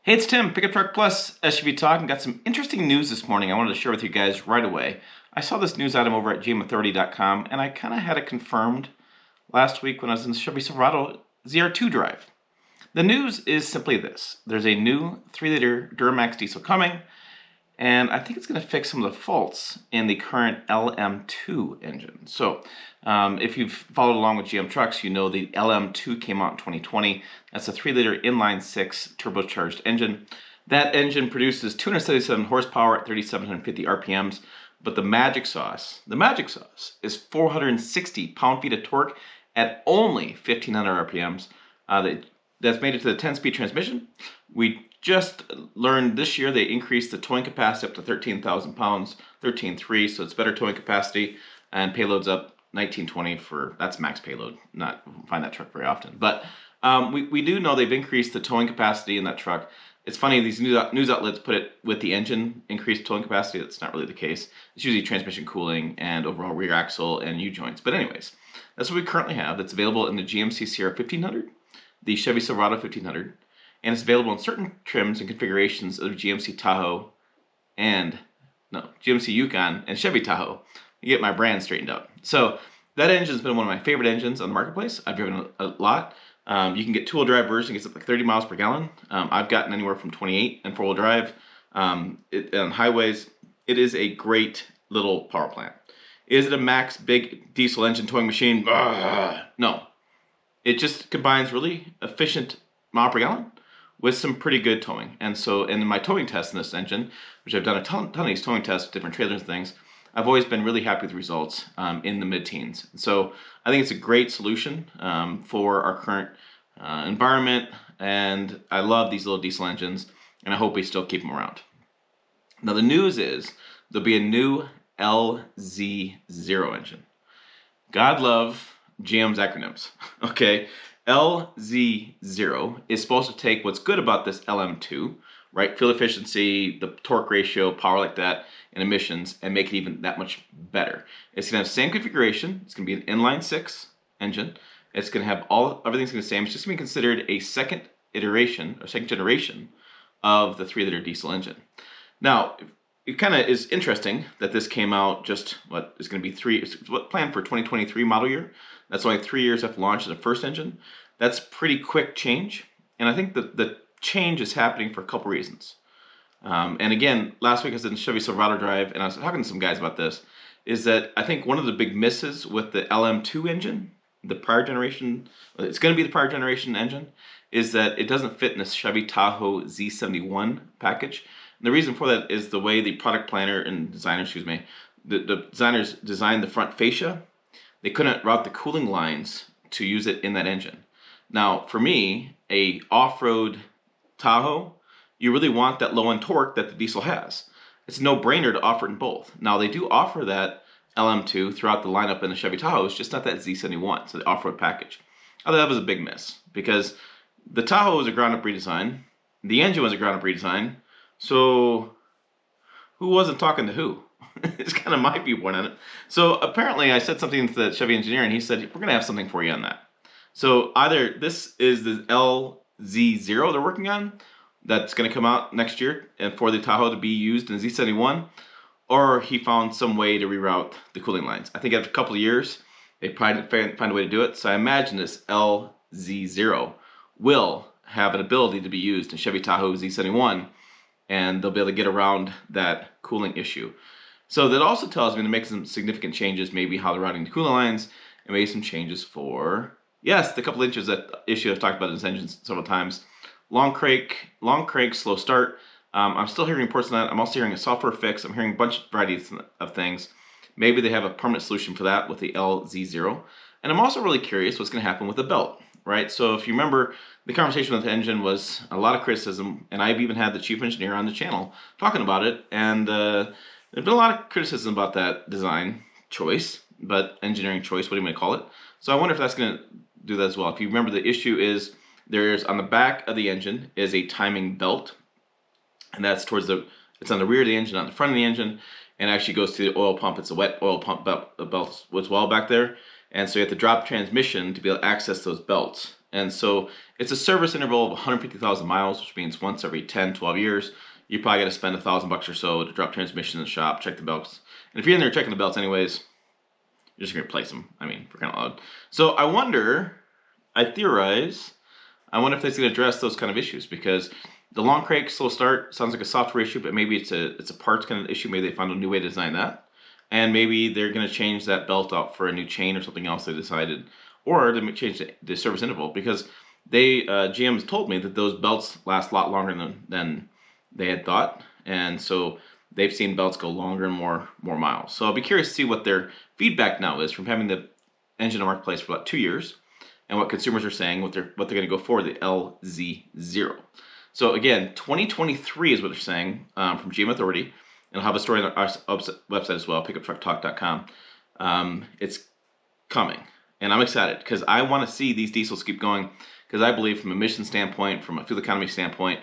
Hey, it's Tim, Pickup Truck Plus SUV Talk, and got some interesting news this morning I wanted to share with you guys right away. I saw this news item over at gmauthority.com, and I kind of had it confirmed last week when I was in the Chevy Silverado ZR2 drive. The news is simply this. There's a new 3-liter Duramax diesel coming, and I think it's going to fix some of the faults in the current LM2 engine. So, if you've followed along with GM trucks, you know the LM2 came out in 2020. That's a 3-liter inline-6 turbocharged engine. That engine produces 277 horsepower at 3,750 RPMs, but the magic sauce is 460 pound-feet of torque at only 1,500 RPMs. That's made it to the 10-speed transmission. We just learned this year they increased the towing capacity up to 13,000 pounds, 13.3, so it's better towing capacity, and payload's up 1920 for, that's max payload. Not find that truck very often. But we do know they've increased the towing capacity in that truck. It's funny, these news outlets put it with the engine increased towing capacity. That's not really the case. It's usually transmission cooling and overall rear axle and U-joints. But anyways, that's what we currently have. That's available in the GMC Sierra 1500, the Chevy Silverado 1500, and it's available in certain trims and configurations of the GMC Tahoe GMC Yukon and Chevy Tahoe. You get my brand straightened out. So that engine's been one of my favorite engines on the marketplace. I've driven a lot. You can get two-wheel drive version, gets up like 30 miles per gallon. I've gotten anywhere from 28 in four-wheel drive. On highways, it is a great little power plant. Is it a max big diesel engine towing machine? No. It just combines really efficient mile per gallon with some pretty good towing. And so in my towing test in this engine, which I've done a ton of these towing tests with different trailers and things, I've always been really happy with the results in the mid-teens. So I think it's a great solution for our current environment, and I love these little diesel engines, and I hope we still keep them around. Now the news is there'll be a new LZ0 engine. God love GM's acronyms, okay? LZ0 is supposed to take what's good about this LM2, right? Fuel efficiency, the torque ratio, power like that, and emissions, and make it even that much better. It's going to have the same configuration. It's going to be an inline-6 engine. It's going to have everything's going to be the same. It's just going to be considered a second iteration or second generation of the 3-liter diesel engine. Now, it kind of is interesting that this came out just what is going to be planned for 2023 model year. That's only 3 years after launch of the first engine. That's pretty quick change, and I think the change is happening for a couple reasons. And again, last week I was in Chevy Silverado drive, and I was talking to some guys about this. Is that I think one of the big misses with the LM2 engine, the prior generation, it's going to be the prior generation engine, is that it doesn't fit in the Chevy Tahoe Z71 package. And the reason for that is the way the product planner and designer, the designers designed the front fascia. They couldn't route the cooling lines to use it in that engine. Now, for me, a off-road Tahoe, you really want that low-end torque that the diesel has. It's a no-brainer to offer it in both. Now, they do offer that LM2 throughout the lineup in the Chevy Tahoe. It's just not that Z71, so the off-road package. I thought that was a big miss because the Tahoe was a ground-up redesign. The engine was a ground-up redesign. So who wasn't talking to who? It's kind of my viewpoint on it. So apparently I said something to the Chevy engineer, and he said, we're going to have something for you on that. So either this is the LZ0 they're working on, that's going to come out next year and for the Tahoe to be used in Z71, or he found some way to reroute the cooling lines. I think after a couple of years, they probably find a way to do it. So I imagine this LZ0 will have an ability to be used in Chevy Tahoe Z71, and they'll be able to get around that cooling issue. So that also tells me to make some significant changes, maybe how they're routing the cooling lines, and maybe some changes for, yes, the couple inches that issue I've talked about in this engine several times. Long crank, slow start. I'm still hearing reports on that. I'm also hearing a software fix. I'm hearing a bunch of varieties of things. Maybe they have a permanent solution for that with the LZ0. And I'm also really curious what's going to happen with the belt, right? So if you remember, the conversation with the engine was a lot of criticism, and I've even had the chief engineer on the channel talking about it, and there's been a lot of criticism about that design choice, but engineering choice, what do you want to call it? So I wonder if that's going to do that as well. If you remember, the issue is there's on the back of the engine is a timing belt, and that's it's on the rear of the engine, not the front of the engine, and actually goes to the oil pump. It's a wet oil pump belt as well back there, and so you have to drop transmission to be able to access those belts. And so it's a service interval of 150,000 miles, which means once every 10, 12 years, you probably got to spend $1,000 or so to drop transmission in the shop, check the belts. And if you're in there checking the belts anyways, you're just going to replace them. I mean, for kind of odd. So I theorize, I wonder if that's going to address those kind of issues, because the long crank, slow start sounds like a software issue, but maybe it's a parts kind of issue. Maybe they found a new way to design that. And maybe they're going to change that belt out for a new chain or something else they decided. Or they may change the service interval, because GM's told me that those belts last a lot longer than they had thought. And so they've seen belts go longer and more miles. So I'll be curious to see what their feedback now is from having the engine in the marketplace for about 2 years, and what consumers are saying, what they're going to go for, the LZ0. So again, 2023 is what they're saying from GM Authority, and I'll have a story on our website as well, pickuptrucktalk.com. It's coming, and I'm excited because I want to see these diesels keep going, because I believe from an emission standpoint, from a fuel economy standpoint,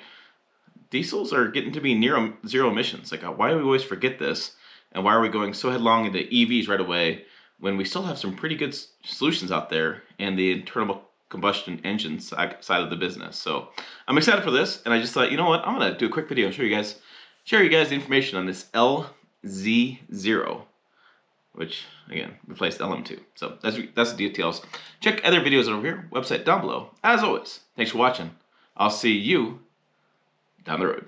diesels are getting to be near zero emissions. Like, why do we always forget this, and why are we going so headlong into EVs right away when we still have some pretty good solutions out there in the internal combustion engine side of the business? So I'm excited for this, and I just thought, you know what, I'm gonna do a quick video and share you guys the information on this LZ0, which again replaced LM2. So that's the details. Check other videos over here, website down below. As always, thanks for watching. I'll see you down the road.